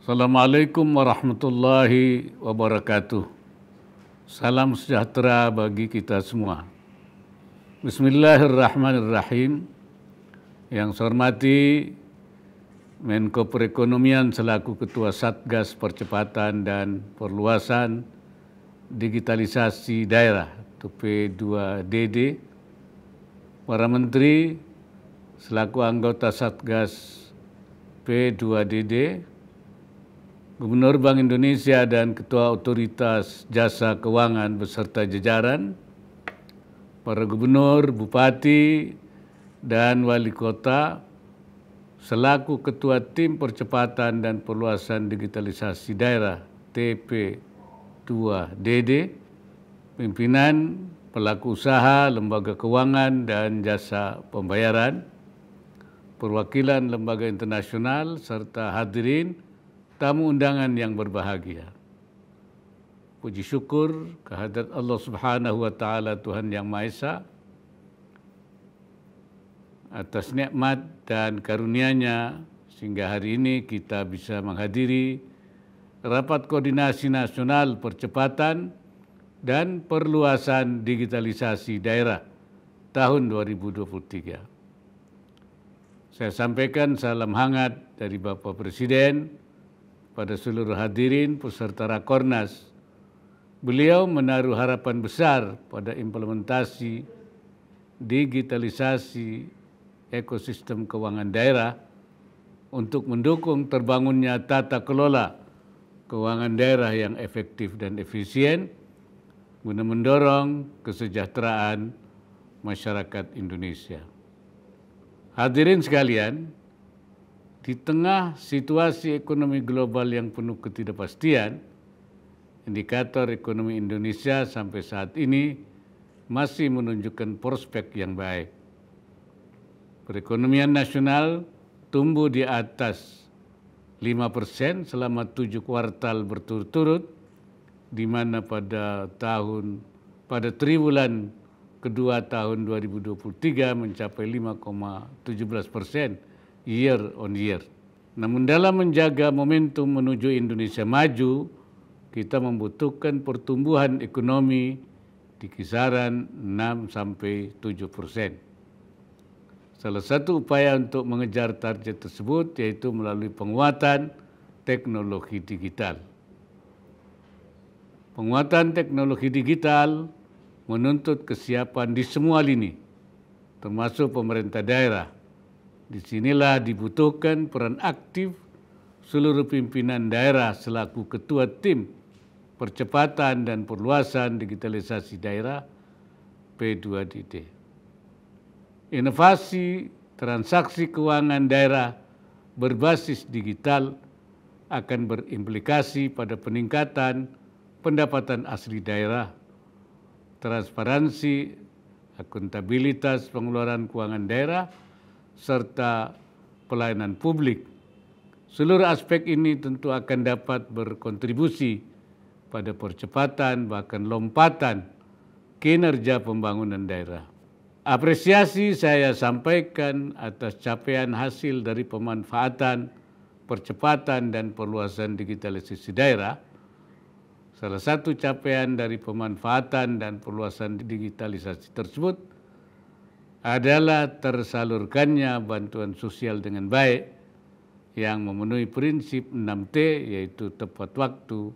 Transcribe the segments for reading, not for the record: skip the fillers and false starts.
Assalamualaikum warahmatullahi wabarakatuh. Salam sejahtera bagi kita semua. Bismillahirrahmanirrahim. Yang saya hormati Menko Perekonomian selaku Ketua Satgas Percepatan dan Perluasan Digitalisasi Daerah atau P2DD, para Menteri selaku anggota Satgas P2DD, Gubernur Bank Indonesia dan Ketua Otoritas Jasa Keuangan beserta jajaran, para gubernur, bupati, dan wali kota, selaku Ketua Tim Percepatan dan Perluasan Digitalisasi Daerah TP2DD, pimpinan, pelaku usaha, lembaga keuangan dan jasa pembayaran, perwakilan lembaga internasional, serta hadirin tamu undangan yang berbahagia. Puji syukur kehadirat Allah Subhanahu wa Ta'ala, Tuhan Yang Maha Esa, atas nikmat dan karunia-Nya sehingga hari ini kita bisa menghadiri Rapat Koordinasi Nasional Percepatan dan Perluasan Digitalisasi Daerah tahun 2023. Saya sampaikan salam hangat dari Bapak Presiden pada seluruh hadirin peserta Rakornas. Beliau menaruh harapan besar pada implementasi digitalisasi ekosistem keuangan daerah untuk mendukung terbangunnya tata kelola keuangan daerah yang efektif dan efisien guna mendorong kesejahteraan masyarakat Indonesia. Hadirin sekalian, di tengah situasi ekonomi global yang penuh ketidakpastian, indikator ekonomi Indonesia sampai saat ini masih menunjukkan prospek yang baik. Perekonomian nasional tumbuh di atas 5% selama 7 kuartal berturut-turut, di mana pada triwulan kedua tahun 2023 mencapai 5,17% year on year. Namun dalam menjaga momentum menuju Indonesia maju, kita membutuhkan pertumbuhan ekonomi di kisaran 6-7%. Salah satu upaya untuk mengejar target tersebut yaitu melalui penguatan teknologi digital. Penguatan teknologi digital menuntut kesiapan di semua lini, termasuk pemerintah daerah. Disinilah dibutuhkan peran aktif seluruh pimpinan daerah selaku Ketua Tim Percepatan dan Perluasan Digitalisasi Daerah P2DD. Inovasi transaksi keuangan daerah berbasis digital akan berimplikasi pada peningkatan pendapatan asli daerah, transparansi, akuntabilitas pengeluaran keuangan daerah, serta pelayanan publik. Seluruh aspek ini tentu akan dapat berkontribusi pada percepatan bahkan lompatan kinerja pembangunan daerah. Apresiasi saya sampaikan atas capaian hasil dari pemanfaatan, percepatan dan perluasan digitalisasi daerah. Salah satu capaian dari pemanfaatan dan perluasan digitalisasi tersebut adalah tersalurkannya bantuan sosial dengan baik yang memenuhi prinsip 6T, yaitu tepat waktu,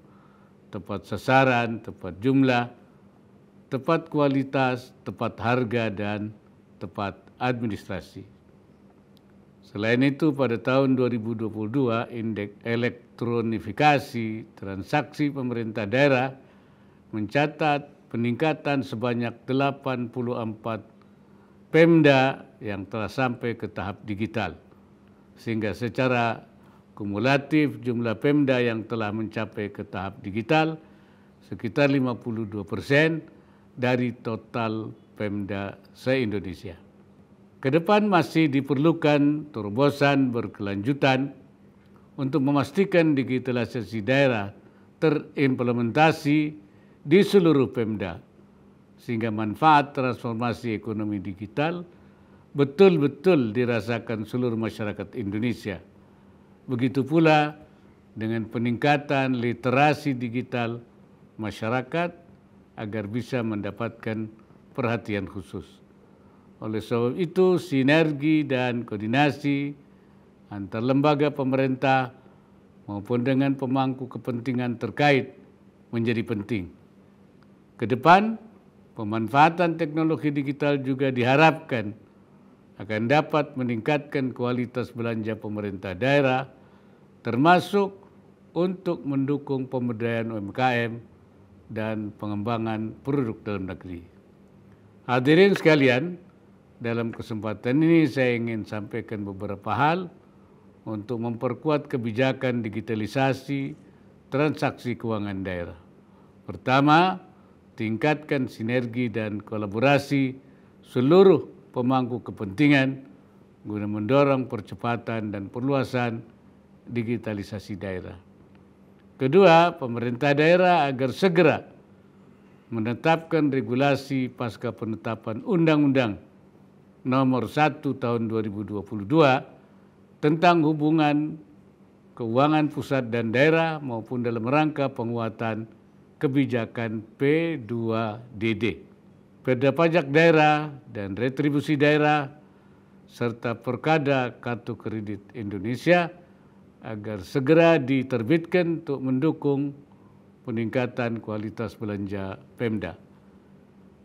tepat sasaran, tepat jumlah, tepat kualitas, tepat harga, dan tepat administrasi. Selain itu, pada tahun 2022, indeks elektronifikasi transaksi pemerintah daerah mencatat peningkatan sebanyak 84 Pemda yang telah sampai ke tahap digital, sehingga secara kumulatif jumlah Pemda yang telah mencapai ke tahap digital sekitar 52% dari total Pemda se-Indonesia. Kedepan masih diperlukan terobosan berkelanjutan untuk memastikan digitalisasi daerah terimplementasi di seluruh Pemda, sehingga manfaat transformasi ekonomi digital betul-betul dirasakan seluruh masyarakat Indonesia. Begitu pula dengan peningkatan literasi digital masyarakat agar bisa mendapatkan perhatian khusus. Oleh sebab itu, sinergi dan koordinasi antar lembaga pemerintah maupun dengan pemangku kepentingan terkait menjadi penting. Ke depan, pemanfaatan teknologi digital juga diharapkan akan dapat meningkatkan kualitas belanja pemerintah daerah, termasuk untuk mendukung pemberdayaan UMKM dan pengembangan produk dalam negeri. Hadirin sekalian, dalam kesempatan ini saya ingin sampaikan beberapa hal untuk memperkuat kebijakan digitalisasi transaksi keuangan daerah. Pertama, tingkatkan sinergi dan kolaborasi seluruh pemangku kepentingan guna mendorong percepatan dan perluasan digitalisasi daerah. Kedua, pemerintah daerah agar segera menetapkan regulasi pasca penetapan Undang-Undang Nomor 1 Tahun 2022 tentang hubungan keuangan pusat dan daerah maupun dalam rangka penguatan kebijakan P2DD, Perda Pajak Daerah dan Retribusi Daerah, serta Perkada Kartu Kredit Indonesia agar segera diterbitkan untuk mendukung peningkatan kualitas belanja Pemda.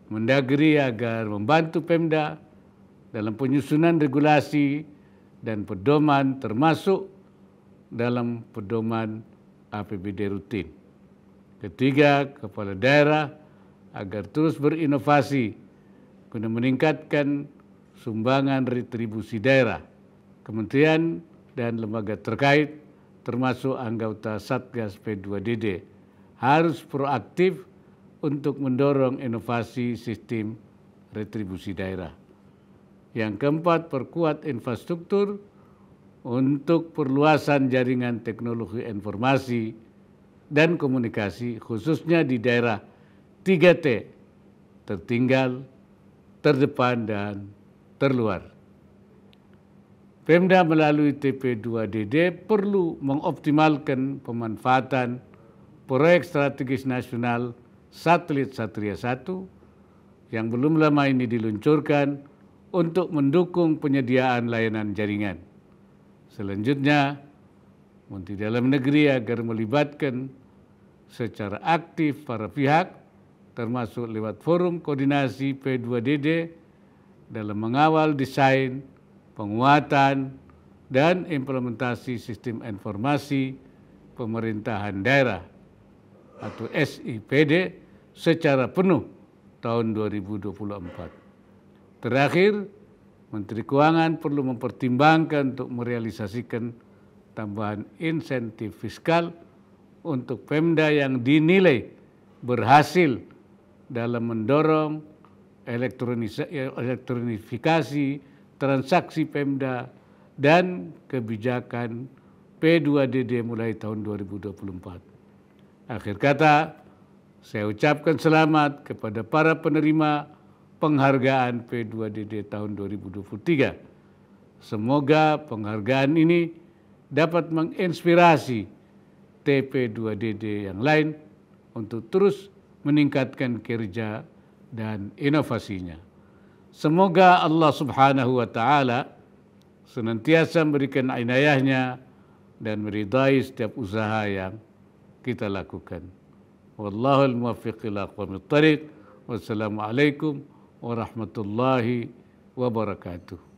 Mendagri agar membantu Pemda dalam penyusunan regulasi dan pedoman termasuk dalam pedoman APBD rutin. Ketiga, kepala daerah agar terus berinovasi guna meningkatkan sumbangan retribusi daerah. Kementerian dan lembaga terkait termasuk anggota Satgas P2DD harus proaktif untuk mendorong inovasi sistem retribusi daerah. Yang keempat, perkuat infrastruktur untuk perluasan jaringan teknologi informasi dan komunikasi khususnya di daerah 3T, tertinggal, terdepan, dan terluar. Pemda melalui TP2DD perlu mengoptimalkan pemanfaatan proyek strategis nasional satelit Satria 1 yang belum lama ini diluncurkan untuk mendukung penyediaan layanan jaringan. Selanjutnya, Menteri Dalam Negeri agar melibatkan secara aktif para pihak, termasuk lewat forum koordinasi P2DD dalam mengawal desain, penguatan, dan implementasi sistem informasi pemerintahan daerah atau SIPD secara penuh tahun 2024. Terakhir, Menteri Keuangan perlu mempertimbangkan untuk merealisasikan tambahan insentif fiskal untuk Pemda yang dinilai berhasil dalam mendorong elektronifikasi transaksi Pemda dan kebijakan P2DD mulai tahun 2024. Akhir kata, saya ucapkan selamat kepada para penerima penghargaan P2DD tahun 2023. Semoga penghargaan ini dapat menginspirasi TP2DD yang lain untuk terus meningkatkan kinerja dan inovasinya. Semoga Allah Subhanahu wa Ta'ala senantiasa memberikan inayahnya dan meridai setiap usaha yang kita lakukan. Wallahul muwaffiq ila aqwamit thariq. Wassalamualaikum warahmatullahi wabarakatuh.